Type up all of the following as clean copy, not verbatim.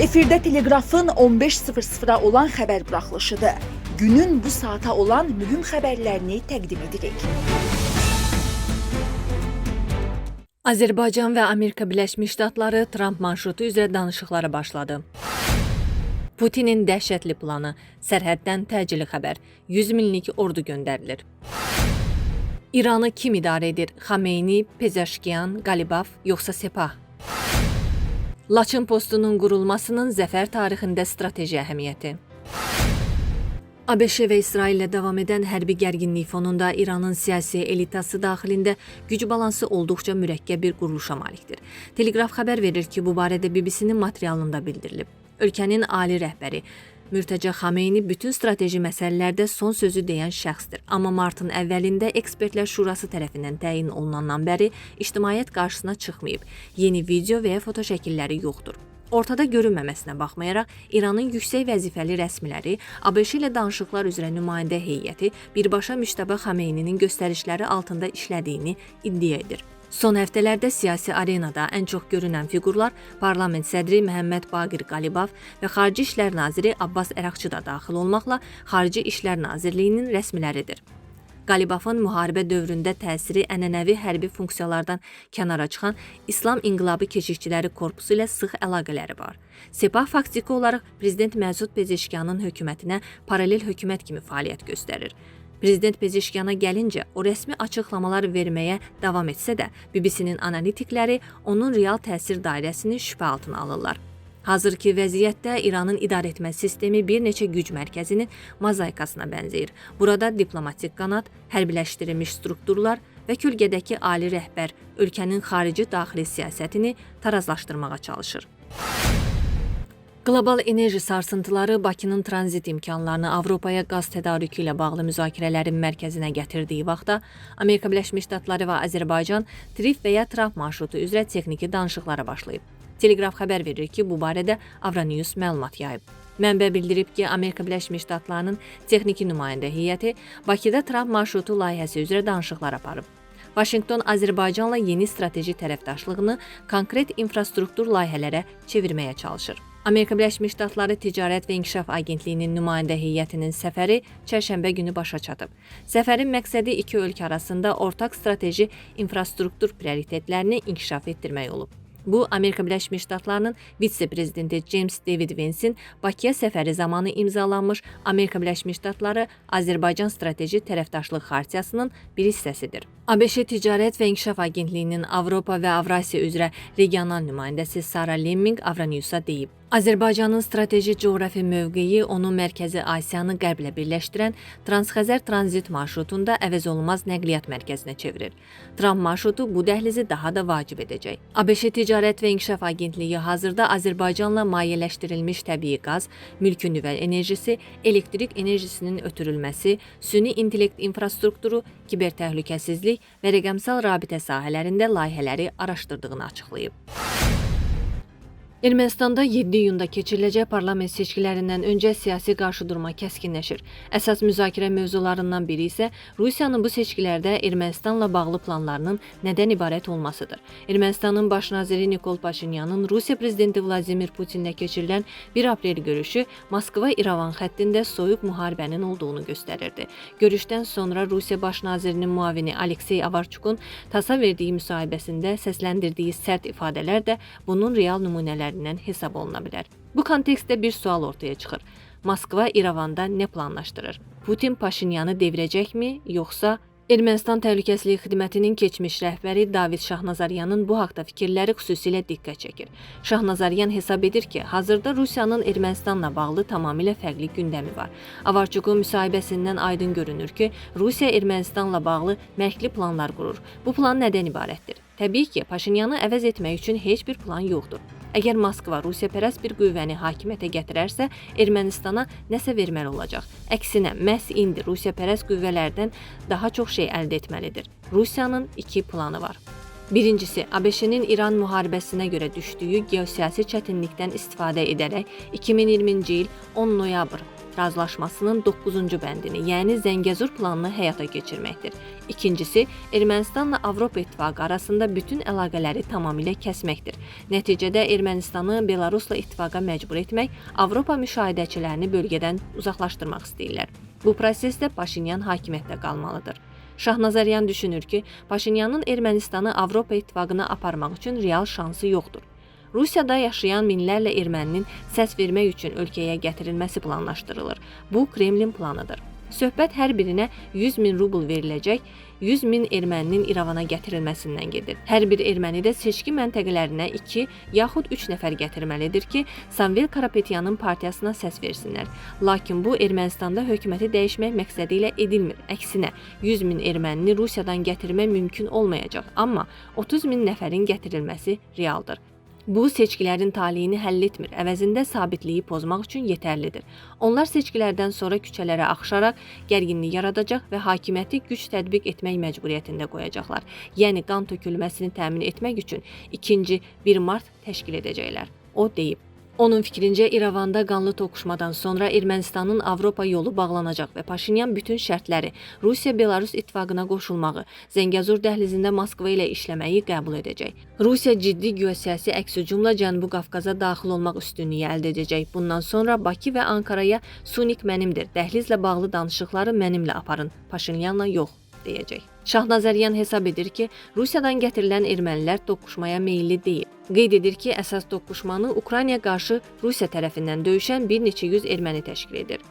Efirdə Telegrafın 15:00-a olan xəbər buraxılışıdır. Günün bu saata olan mühüm xəbərlərini təqdim edirik. Azərbaycan və Amerika Birləşmiş Ştatları Tramp marşrutu üzrə danışıqlara başladı. Putinin dəhşətli planı, sərhəddən təcili xəbər, 100 minlik ordu göndərilir. İranı kim idarə edir? Xameyni, Pezeşkiyan, Qalibov, yoxsa Sepah? Laçın postunun qurulmasının zəfər tarixində strateji əhəmiyyəti. ABŞ və İsrail ilə davam edən hərbi gərginlik fonunda İranın siyasi elitası daxilində güc balansı olduqca mürəkkəb bir quruluşa malikdir. Telegraf xəbər verir ki, bu barədə BBC-nin materialında bildirilib. Ölkənin ali rəhbəri Mürtəcə Xameyni bütün strateji məsələlərdə son sözü deyən şəxsdir. Amma martın əvvəlində Ekspertlər Şurası tərəfindən təyin olunandan bəri ictimaiyyət qarşısına çıxmayıb. Yeni video və ya foto şəkilləri yoxdur. Ortada görünməməsinə baxmayaraq, İranın yüksək vəzifəli rəsmiləri, ABŞ ilə danışıqlar üzrə nümayəndə heyəti birbaşa Müştəbə Xameyninin göstərişləri altında işlədiyini iddia edir. Son həftələrdə siyasi arenada ən çox görünən fiqurlar parlament sədri Məhəmməd Baqir Qalibov və Xarici İşlər naziri Abbas Əraqçı da daxil olmaqla Xarici İşlər Nazirliyinin rəsmiləridir. Qalibovun müharibə dövründə təsiri ənənəvi hərbi funksiyalardan kənara çıxan İslam İnqilabı Keşikçiləri Korpusu ilə sıx əlaqələri var. Sepah faktiki olaraq Prezident Məsud Pezeşkiyanın hökumətinə paralel hökumət kimi fəaliyyət göstərir. Prezident Pezeşkiyana gəlincə, o rəsmi açıqlamalar verməyə davam etsə də, BBC-nin analitikləri onun real təsir dairəsini şübhə altına alırlar. Hazırki vəziyyətdə İranın idarəetmə sistemi bir neçə güc mərkəzinin mozaikasına bənzəyir. Burada diplomatik qanat, hərbiləşdirilmiş strukturlar və kölgədəki ali rəhbər ölkənin xarici-daxili siyasətini tarazlaşdırmağa çalışır. Qlobal enerji sarsıntıları Bakının tranzit imkanlarını Avropaya qaz tədarükü ilə bağlı müzakirələrin mərkəzinə gətirdiyi vaxtda Amerika Birləşmiş Ştatları və Azərbaycan Trif və ya Trump marşrutu üzrə texniki danışıqlara başlayıb. Telegraf xəbər verir ki, bu barədə Avranews məlumat yayıb. Mənbə bildirib ki, Amerika Birləşmiş Ştatlarının texniki nümayəndə heyəti Bakıda Trump marşrutu layihəsi üzrə danışıqlar aparıb. Vaşinqton Azərbaycanla yeni strateji tərəfdaşlığını konkret infrastruktur layihələrə çevirməyə çalışır. Amerika Birləşmiş Ştatları Ticarət və İnkişaf Agentliyinin nümayəndə heyətinin səfəri çərşənbə günü başa çatıb. Səfərin məqsədi iki ölkə arasında ortaq strateji infrastruktur prioritetlərini inkişaf etdirmək olub. Bu, Amerika Birləşmiş Ştatlarının vitse-prezidenti James David Vance'in Bakıya səfəri zamanı imzalanmış Amerika Birləşmiş Ştatları Azərbaycan strateji tərəfdaşlıq xartiyasının bir hissəsidir. ABŞ Ticarət və İnkişaf Agentliyinin Avropa və Avrasiya üzrə regional nümayəndəsi Sara Lemming Avranewsa deyib. Azərbaycanın strateji coğrafi mövqeyi onu Mərkəzi Asiyanı qərblə birləşdirən Transxəzər tranzit marşrutunda əvəzolunmaz nəqliyyat mərkəzinə çevirir. Trump marşrutu bu dəhlizi daha da vacib edəcək. ABŞ Ticarət və İnkişaf Agentliyi hazırda Azərbaycanla mayeləşdirilmiş təbii qaz, mülki nüvə enerjisi, elektrik enerjisinin ötürülməsi, süni intellekt infrastrukturu, kiber təhlükəsizlik və rəqəmsal rabitə sahələrində layihələri araşdırdığını açıqlayıb. Ermənistanda 7 iyunda keçiriləcək parlament seçkilərindən öncə siyasi qarşıdurma kəskinləşir. Əsas müzakirə mövzularından biri isə Rusiyanın bu seçkilərdə Ermənistanla bağlı planlarının nədən ibarət olmasıdır. Ermənistanın baş naziri Nikol Paşinyanın Rusiya prezidenti Vladimir Putinlə keçirilən 1 aprel görüşü Moskva-İrəvan xəttində soyuq müharibənin olduğunu göstərirdi. Görüşdən sonra Rusiya baş nazirinin müavini Aleksey Avarçukun TASS-a verdiyi müsahibəsində səsləndirdiyi sərt ifadələr də bunun real nümunələri hesab oluna bilər. Bu kontekstdə bir sual ortaya çıxır. Moskva İrəvanda nə planlaşdırır? Putin Paşinyanı devirəcəkmi, yoxsa Ermənistan Təhlükəsizlik Xidmətinin keçmiş rəhbəri David Şahnazaryanın bu haqda fikirləri xüsusilə diqqət çəkir. Şahnazaryan hesab edir ki, hazırda Rusiyanın Ermənistanla bağlı tamamilə fərqli gündəmi var. Avarçukun müsahibəsindən aydın görünür ki, Rusiya Ermənistanla bağlı mərkli planlar qurur. Bu plan nədən ibarətdir? Təbii ki, Paşinyanı əvəz etmək üçün heç bir plan yoxdur. Əgər Moskva Rusiyapərəst bir qüvvəni hakimiyyətə gətirərsə, Ermənistana nəsə verməli olacaq. Əksinə, məhz indi Rusiyapərəst qüvvələrdən daha çox şey əldə etməlidir. Rusiyanın 2 planı var. Birincisi, ABŞ-nin İran müharibəsinə görə düşdüyü geosiyasi çətinlikdən istifadə edərək 2020-ci il 10 noyabr razılaşmasının 9-cu bəndini, yəni Zəngəzur planını həyata keçirməkdir. İkincisi, Ermənistanla Avropa İttifaqı arasında bütün əlaqələri tamamilə kəsməkdir. Nəticədə Ermənistanı Belarusla ittifaqa məcbur etmək, Avropa müşahidəçilərini bölgədən uzaqlaşdırmaq istəyirlər. Bu prosesdə Paşinyan hakimiyyətdə qalmalıdır. Şahnazaryan düşünür ki, Paşinyanın Ermənistanı Avropa İttifaqına aparmaq üçün real şansı yoxdur. Rusiyada yaşayan minlərlə erməninin səs vermək üçün ölkəyə gətirilməsi planlaşdırılır. Bu, Kremlin planıdır. Söhbət hər birinə 100.000 rubl veriləcək, 100.000 erməninin İrəvana gətirilməsindən gedir. Hər bir erməni də seçki məntəqələrinə 2 yaxud 3 nəfər gətirməlidir ki, Samvel Karapetyanın partiyasına səs versinlər. Lakin bu, Ermənistanda hökuməti dəyişmək məqsədi ilə edilmir. Əksinə, 100.000 ermənini Rusiyadan gətirmək mümkün olmayacaq, amma 30.000 nəfərin gətirilməsi realdır. Bu, seçkilərin taleyini həll etmir, əvəzində sabitliyi pozmaq üçün yetərlidir. Onlar seçkilərdən sonra küçələrə axışaraq gərginlik yaradacaq və hakimiyyəti güc tətbiq etmək məcburiyyətində qoyacaqlar. Yəni, qan tökülməsini təmin etmək üçün 2-ci 1 mart təşkil edəcəklər. O deyib. Onun fikrincə, İrəvanda qanlı toqquşmadan sonra Ermənistanın Avropa yolu bağlanacaq və Paşinyan bütün şərtləri, Rusiya-Belarus ittifaqına qoşulmağı, Zəngəzur dəhlizində Moskva ilə işləməyi qəbul edəcək. Rusiya ciddi geosiyasi əks-hücumla Cənubi Qafqaza daxil olmaq üstünlüyü əldə edəcək. Bundan sonra Bakı və Ankaraya Sunik mənimdir, dəhlizlə bağlı danışıqları mənimlə aparın, Paşinyanla yox, deyəcək. Şahnazaryan hesab edir ki, Rusiyadan gətirilən ermənilər toqquşmaya meyilli deyil. Qeyd edir ki, əsas toqquşmanı Ukraynaya qarşı Rusiya tərəfindən döyüşən bir neçə yüz erməni təşkil edir.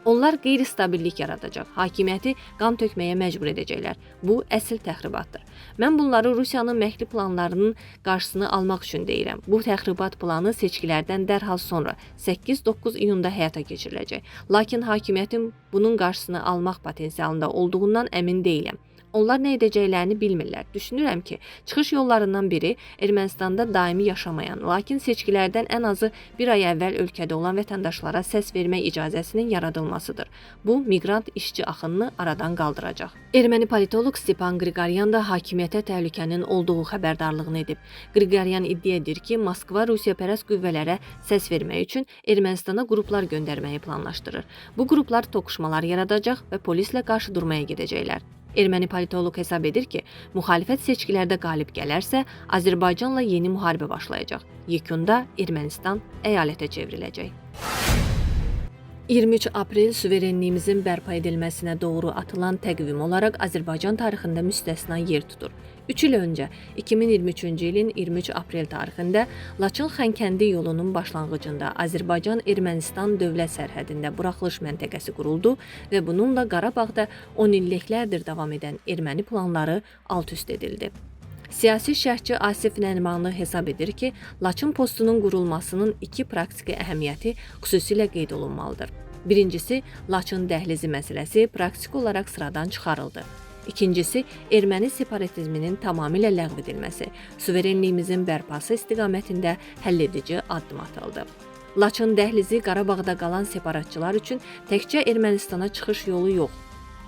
Onlar qeyri-stabillik yaradacaq, hakimiyyəti qan tökməyə məcbur edəcəklər. Bu, əsl təxribatdır. Mən bunları Rusiyanın məhli planlarının qarşısını almaq üçün deyirəm. Bu təxribat planı seçkilərdən dərhal sonra 8-9 iyunda həyata keçiriləcək. Lakin hakimiyyətin bunun qarşısını almaq potensialında olduğundan əmin deyiləm. Onlar nə edəcəklərini bilmirlər. Düşünürəm ki, çıxış yollarından biri Ermənistanda daimi yaşamayan, lakin seçkilərdən ən azı bir ay əvvəl ölkədə olan vətəndaşlara səs vermək icazəsinin yaradılmasıdır. Bu, miqrant işçi axınını aradan qaldıracaq. Erməni politoloq Stepan Qriqoryan da hakimiyyətə təhlükənin olduğu xəbərdarlığını edib. Qriqoryan iddia edir ki, Moskva Rusiyapərəst qüvvələrə səs vermək üçün Ermənistana qruplar göndərməyi planlaşdırır. Bu qruplar toqquşmalar yaradacaq və polislə qarşı durmaya gedəcəklər. Erməni politoloq hesab edir ki, müxalifət seçkilərdə qalib gələrsə, Azərbaycanla yeni müharibə başlayacaq. Yekunda Ermənistan əyalətə çevriləcək. 23 aprel suverenliyimizin bərpa edilməsinə doğru atılan təqvim olaraq Azərbaycan tarixində müstəsna yer tutur. 3 il öncə, 2023-cü ilin 23 aprel tarixində Laçın-Xənkəndi yolunun başlanğıcında Azərbaycan-Ermənistan dövlət sərhədində buraxılış məntəqəsi quruldu və bununla Qarabağda 10 illiklərdir davam edən erməni planları alt-üst edildi. Siyasi şərhçi Asif Nərimanlı hesab edir ki, Laçın postunun qurulmasının 2 praktiki əhəmiyyəti xüsusilə qeyd olunmalıdır. Birincisi, Laçın dəhlizi məsələsi praktiki olaraq sıradan çıxarıldı. İkincisi, erməni separatizminin tamamilə ləğv edilməsi, suverenliyimizin bərpası istiqamətində həlledici addım atıldı. Laçın dəhlizi Qarabağda qalan separatçılar üçün təkcə Ermənistana çıxış yolu yox,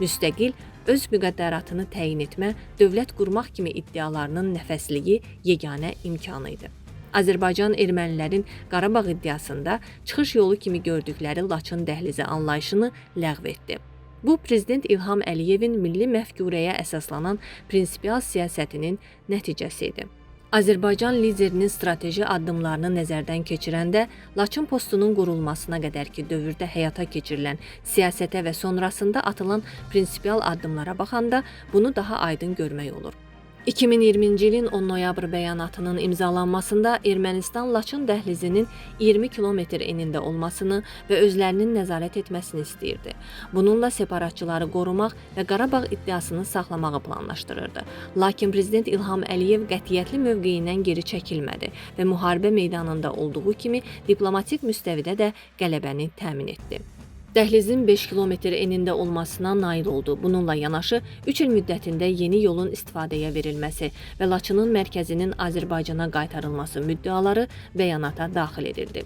müstəqil, öz müqəddəratını təyin etmə, dövlət qurmaq kimi iddialarının nəfəsliyi yeganə imkanı idi. Azərbaycan ermənilərin Qarabağ iddiasında çıxış yolu kimi gördükləri Laçın dəhlizi anlayışını ləğv etdi. Bu, Prezident İlham Əliyevin milli məfkurəyə əsaslanan prinsipial siyasətinin nəticəsi idi. Azərbaycan liderinin strateji addımlarını nəzərdən keçirəndə Laçın postunun qurulmasına qədərki dövrdə həyata keçirilən siyasətə və sonrasında atılan prinsipial addımlara baxanda bunu daha aydın görmək olur. 2020-ci ilin 10 noyabr bəyanatının imzalanmasında Ermənistan Laçın dəhlizinin 20 kilometr enində olmasını və özlərinin nəzarət etməsini istəyirdi. Bununla separatçıları qorumaq və Qarabağ iddiasını saxlamağı planlaşdırırdı. Lakin Prezident İlham Əliyev qətiyyətli mövqeyindən geri çəkilmədi və müharibə meydanında olduğu kimi diplomatik müstəvidə də qələbəni təmin etdi. Dəhlizin 5 kilometr enində olmasına nail oldu. Bununla yanaşı 3 il müddətində yeni yolun istifadəyə verilməsi və Laçının mərkəzinin Azərbaycana qaytarılması müddəaları bəyanata daxil edildi.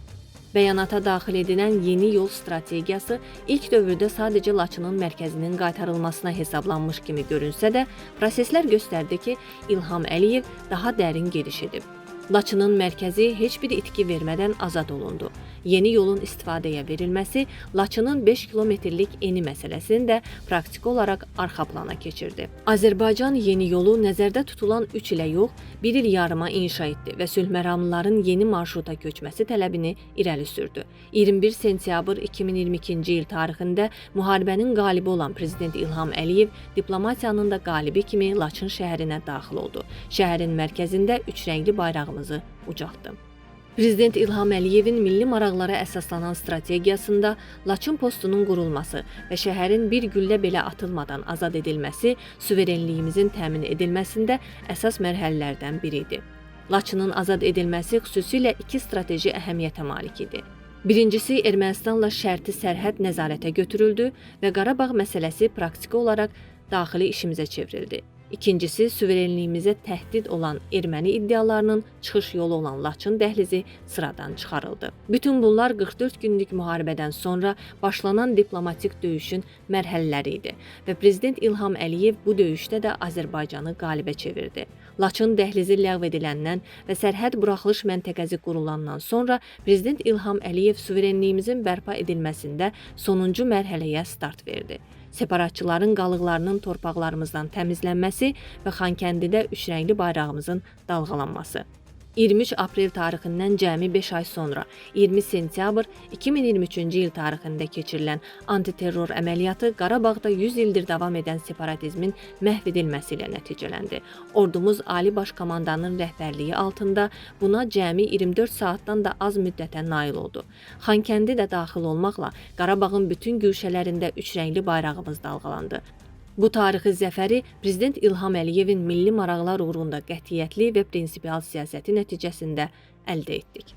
Bəyanata daxil edilən yeni yol strategiyası ilk dövrdə sadəcə Laçının mərkəzinin qaytarılmasına hesablanmış kimi görünsə də, proseslər göstərdi ki, İlham Əliyev daha dərin gediş edib. Laçının mərkəzi heç bir itki vermədən azad olundu. yeni yolun istifadəyə verilməsi Laçının 5 kilometrlik eni məsələsini də praktiki olaraq arxa plana keçirdi. Azərbaycan yeni yolu nəzərdə tutulan 3 ilə yox, 1 il yarıma inşa etdi və sülhməramlıların yeni marşruta köçməsi tələbini irəli sürdü. 21 sentyabr 2022-ci il tarixində müharibənin qalibi olan Prezident İlham Əliyev diplomatiyanın da qalibi kimi Laçın şəhərinə daxil oldu. Şəhərin mərkəzində 3 rəngli bayrağımızı ucaltdı. Prezident İlham Əliyevin milli maraqlara əsaslanan strategiyasında Laçın postunun qurulması və şəhərin bir güllə belə atılmadan azad edilməsi suverenliyimizin təmin edilməsində əsas mərhələlərdən biri idi. Laçının azad edilməsi xüsusilə 2 strateji əhəmiyyətə malik idi. Birincisi, Ermənistanla şərti sərhəd nəzarətə götürüldü və Qarabağ məsələsi praktiki olaraq daxili işimizə çevrildi. İkincisi, suverenliyimizə təhdid olan erməni iddialarının çıxış yolu olan Laçın dəhlizi sıradan çıxarıldı. Bütün bunlar 44 günlük müharibədən sonra başlanan diplomatik döyüşün mərhələləri idi və Prezident İlham Əliyev bu döyüşdə də Azərbaycanı qalibə çevirdi. Laçın dəhlizi ləğv ediləndən və sərhəd buraxılış məntəqəsi qurulandan sonra Prezident İlham Əliyev suverenliyimizin bərpa edilməsində sonuncu mərhələyə start verdi. Separatçıların qalıqlarının torpaqlarımızdan təmizlənməsi və Xankəndidə 3 rəngli bayrağımızın dalğalanması. 23 aprel tarixindən cəmi 5 ay sonra 20 sentyabr 2023-cü il tarixində keçirilən antiterror əməliyyatı Qarabağda 100 ildir davam edən separatizmin məhv edilməsi ilə nəticələndi. Ordumuz Ali Baş Komandanın rəhbərliyi altında buna cəmi 24 saatdan da az müddətə nail oldu. Xankəndi də daxil olmaqla Qarabağın bütün güşələrində 3 rəngli bayrağımız dalğalandı. Bu tarixi zəfəri Prezident İlham Əliyevin milli maraqlar uğrunda qətiyyətli və prinsipial siyasəti nəticəsində əldə etdik.